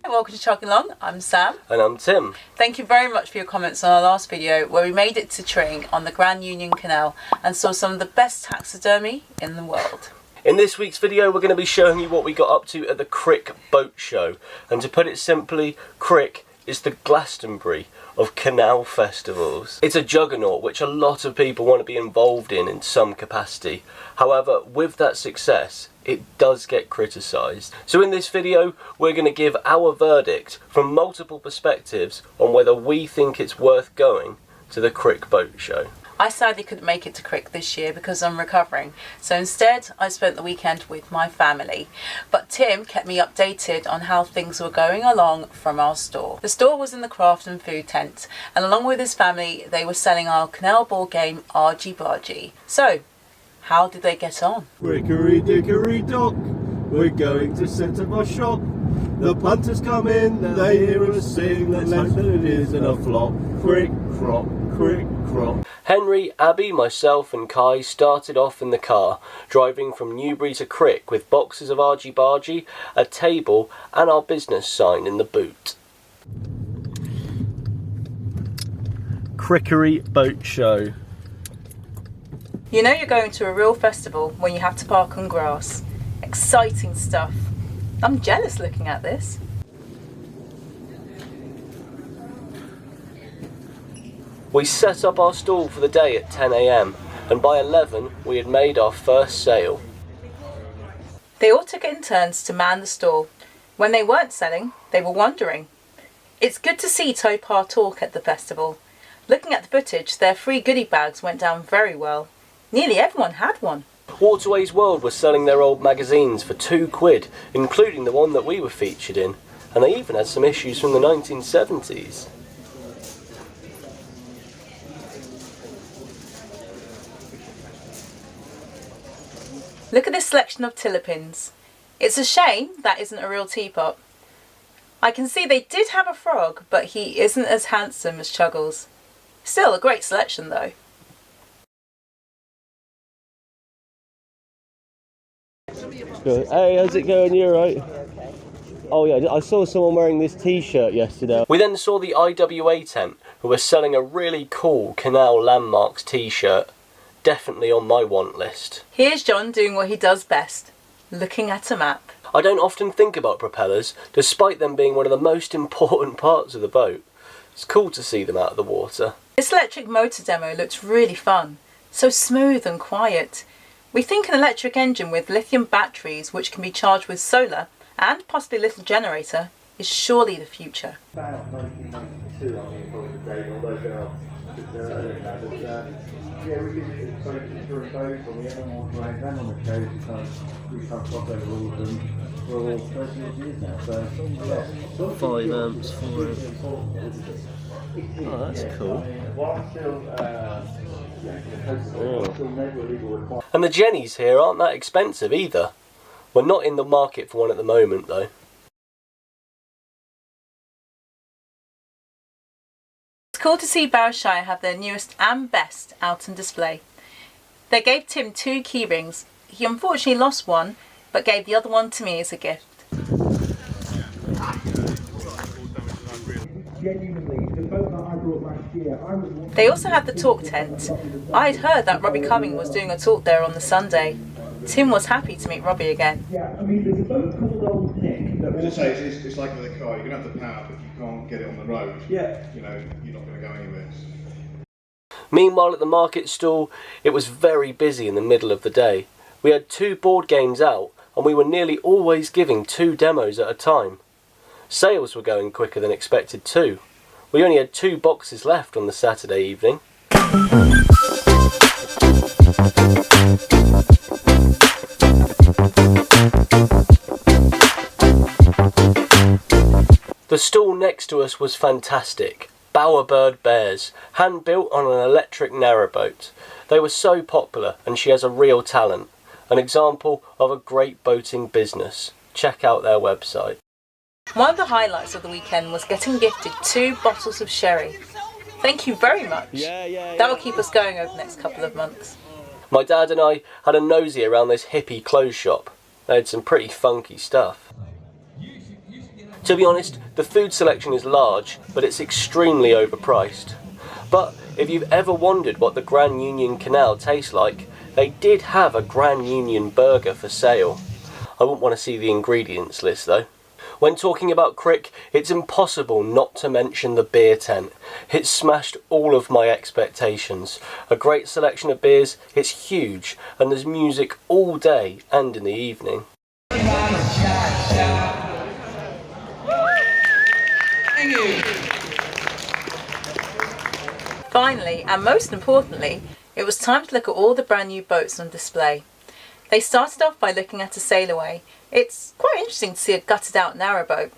Welcome to Chugging Along. I'm Sam. And I'm Tim. Thank you very much for your comments on our last video where we made it to Tring on the Grand Union Canal and saw some of the best taxidermy in the world. In this week's video we're going to be showing you what we got up to at the Crick Boat Show. And to put it simply, Crick is the Glastonbury of canal festivals. It's a juggernaut which a lot of people want to be involved in some capacity. However, with that success, it does get criticised. So in this video, we're going to give our verdict from multiple perspectives on whether we think it's worth going to the Crick Boat Show. I sadly couldn't make it to Crick this year because I'm recovering, so instead I spent the weekend with my family. But Tim kept me updated on how things were going along from our store. The store was in the craft and food tent, and along with his family they were selling our canal board game Argy Bargy. So, how did they get on? Crickery dickory dock, we're going to set up our shop. The punters come in, they hear us sing, let's hope that it isn't a flop. Crick crop, crick crop. Henry, Abby, myself and Kai started off in the car, driving from Newbury to Crick with boxes of Argy Bargy, a table and our business sign in the boot. Crickery Boat Show. You know you're going to a real festival when you have to park on grass. Exciting stuff. I'm jealous looking at this. We set up our stall for the day at 10 AM and by 11 we had made our first sale. They all took it in turns to man the stall. When they weren't selling, they were wandering. It's good to see Topar talk at the festival. Looking at the footage, their free goodie bags went down very well. Nearly everyone had one. Waterways World was selling their old magazines for £2, including the one that we were featured in, and they even had some issues from the 1970s. Look at this selection of tiller-pins. It's a shame that isn't a real teapot. I can see they did have a frog, but he isn't as handsome as Chuggles. Still a great selection though. Good. Hey, how's it going? You alright? Oh yeah, I saw someone wearing this t-shirt yesterday. We then saw the IWA tent, who were selling a really cool Canal Landmarks t-shirt. Definitely on my want list. Here's John doing what he does best, looking at a map. I don't often think about propellers, despite them being one of the most important parts of the boat. It's cool to see them out of the water. This electric motor demo looks really fun, so smooth and quiet. We think an electric engine with lithium batteries which can be charged with solar and possibly a little generator is surely the future. Yeah, we did it for a boat, but we haven't walked around and on the coast, we've come across over all of them for all 30 years now, so yeah. 5 amps for it. Oh, that's cool. Oh. And the Jennies here aren't that expensive either. We're not in the market for one at the moment though. It's cool to see Barrowshire have their newest and best out on display. They gave Tim 2 key rings. He unfortunately lost one, but gave the other one to me as a gift. They also had the talk tent. I'd heard that Robbie Cumming was doing a talk there on the Sunday. Tim was happy to meet Robbie again. Yeah, I mean, there's a boat called Old Nick. As I say, it's like with a car. You can have the power, but if you can't get it on the road, you know, you're not going to go anywhere. Meanwhile, at the market stall, it was very busy in the middle of the day. We had 2 board games out, and we were nearly always giving 2 demos at a time. Sales were going quicker than expected too. We only had 2 boxes left on the Saturday evening. The stall next to us was fantastic. Bowerbird bears, hand-built on an electric narrowboat. They were so popular, and she has a real talent. An example of a great boating business. Check out their website. One of the highlights of the weekend was getting gifted 2 bottles of sherry. Thank you very much. That will keep us going over the next couple of months. My dad and I had a nosy around this hippie clothes shop. They had some pretty funky stuff. To be honest, the food selection is large, but it's extremely overpriced. But if you've ever wondered what the Grand Union Canal tastes like, they did have a Grand Union burger for sale. I wouldn't want to see the ingredients list though. When talking about Crick, it's impossible not to mention the beer tent. It smashed all of my expectations. A great selection of beers, it's huge, and there's music all day and in the evening. Finally, and most importantly, it was time to look at all the brand new boats on display. They started off by looking at a sailaway. It's quite interesting to see a gutted out narrowboat.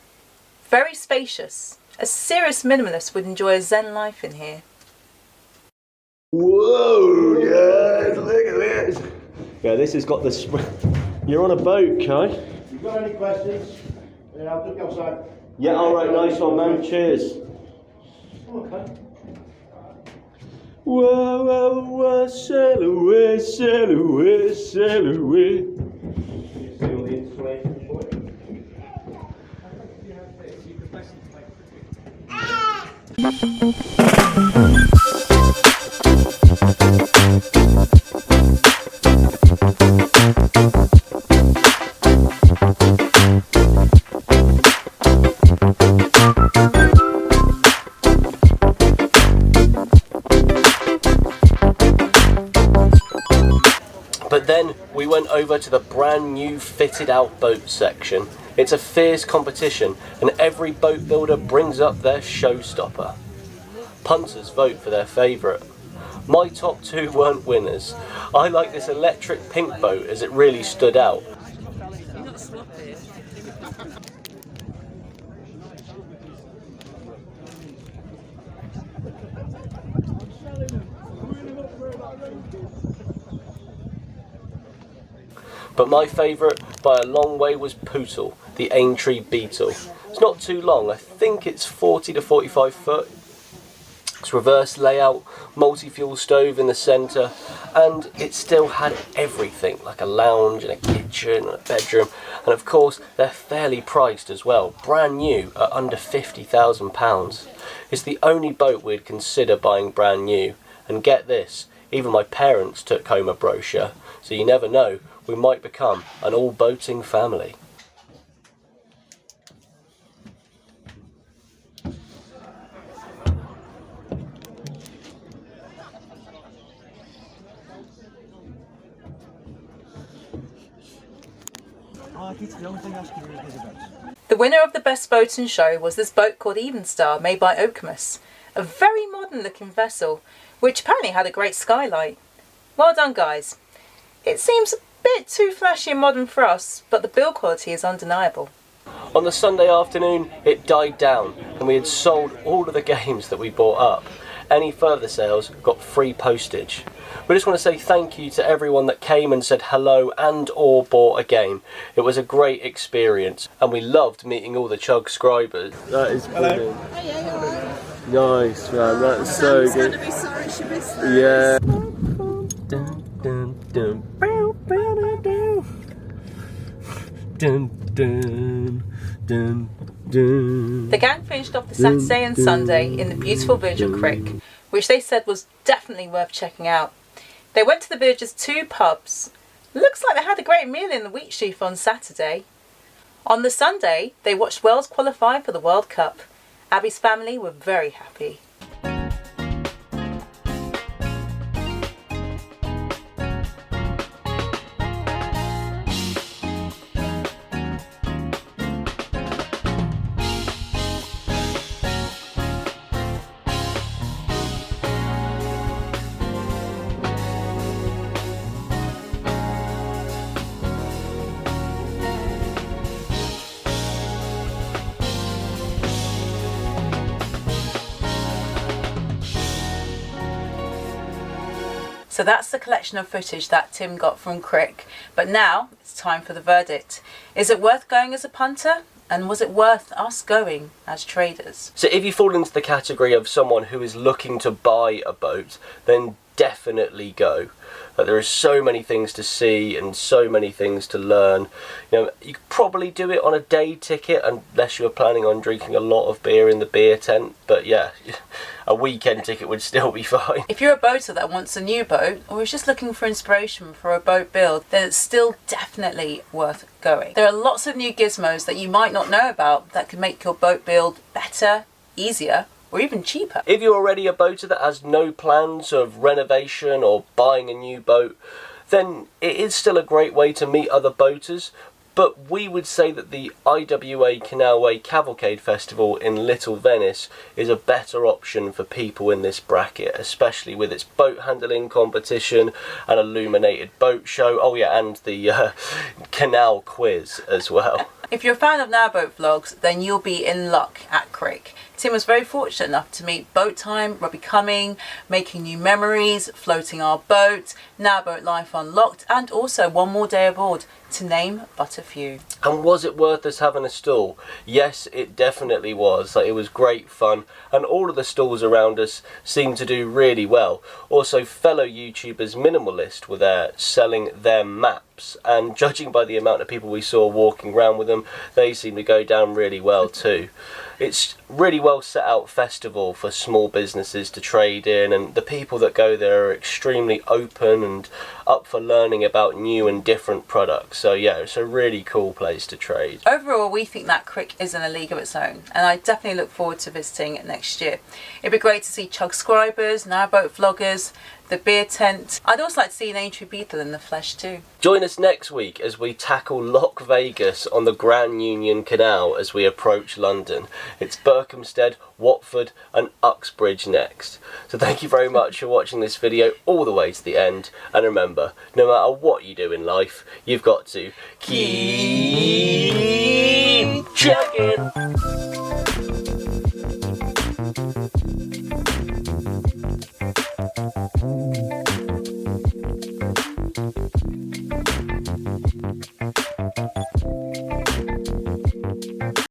Very spacious. A serious minimalist would enjoy a zen life in here. Whoa, guys, look at this. Yeah, this has got the You're on a boat, Kai. You got any questions? Yeah, I'll look outside. Yeah, alright, nice one, man. Cheers. Okay. Whoa, whoa, whoa, sail away, sail away, sail away. You see all the installation for it? But then we went over to the brand new fitted out boat section. It's a fierce competition and every boat builder brings up their showstopper. Punters vote for their favourite. My top 2 weren't winners. I like this electric pink boat as it really stood out. But my favourite by a long way was Poodle, the Aintree Beetle. It's not too long, I think it's 40 to 45 foot. It's reverse layout, multi-fuel stove in the centre, and it still had everything, like a lounge and a kitchen and a bedroom, and of course they're fairly priced as well, brand new at under £50,000. It's the only boat we'd consider buying brand new, and get this, even my parents took home a brochure, so you never know, we might become an all-boating family. The winner of the best boating show was this boat called Evenstar, made by Oakmus. A very modern looking vessel, which apparently had a great skylight. Well done guys. It seems a bit too flashy and modern for us, but the build quality is undeniable. On the Sunday afternoon it died down and we had sold all of the games that we bought up. Any further sales got free postage. We just want to say thank you to everyone that came and said hello and or bought a game. It was a great experience and we loved meeting all the Chug subscribers. That is brilliant. Nice, man. That's so good. Gonna be sorry she missed that. Yeah. Dun, dun, dun. Bow, bow, bow, bow. Dun, dun, dun, dun. The gang finished off the Saturday and Sunday in the beautiful village of Crick, which they said was definitely worth checking out. They went to the village's 2 pubs. Looks like they had a great meal in the wheat sheaf on Saturday. On the Sunday, they watched Wales qualify for the World Cup. Abby's family were very happy. So that's the collection of footage that Tim got from Crick. But now it's time for the verdict. Is it worth going as a punter? And was it worth us going as traders? So if you fall into the category of someone who is looking to buy a boat, then definitely go. There are so many things to see and so many things to learn. You could probably do it on a day ticket unless you were planning on drinking a lot of beer in the beer tent. But yeah, a weekend ticket would still be fine. If you're a boater that wants a new boat or is just looking for inspiration for a boat build, then it's still definitely worth going. There are lots of new gizmos that you might not know about that can make your boat build better, easier, or even cheaper. If you're already a boater that has no plans of renovation or buying a new boat, then it is still a great way to meet other boaters. But we would say that the IWA Canalway Cavalcade Festival in Little Venice is a better option for people in this bracket, especially with its boat handling competition, an illuminated boat show, oh yeah, and the canal quiz as well. If you're a fan of narrowboat vlogs, then you'll be in luck at Crick. Tim was very fortunate enough to meet Boat Time, Robbie Cumming, Making New Memories, Floating Our Boat, Narrowboat Life Unlocked, and also One More Day Aboard, to name but a few. And was it worth us having a stall? Yes, it definitely was. It was great fun, and all of the stalls around us seemed to do really well. Also, fellow YouTubers Minimalist were there selling their maps, and judging by the amount of people we saw walking around with them, they seemed to go down really well too. It's really well set out festival for small businesses to trade in, and the people that go there are extremely open and up for learning about new and different products. So yeah, it's a really cool place to trade. Overall, we think that Crick is in a league of its own, and I definitely look forward to visiting it next year. It'd be great to see Chug scribers, narrowboat vloggers, the beer tent. I'd also like to see an Aintree Beetle in the flesh too. Join us next week as we tackle Loch Vegas on the Grand Union Canal as we approach London. It's Berkhamsted, Watford and Uxbridge next. So thank you very much for watching this video all the way to the end, and remember, no matter what you do in life, you've got to keep chugging.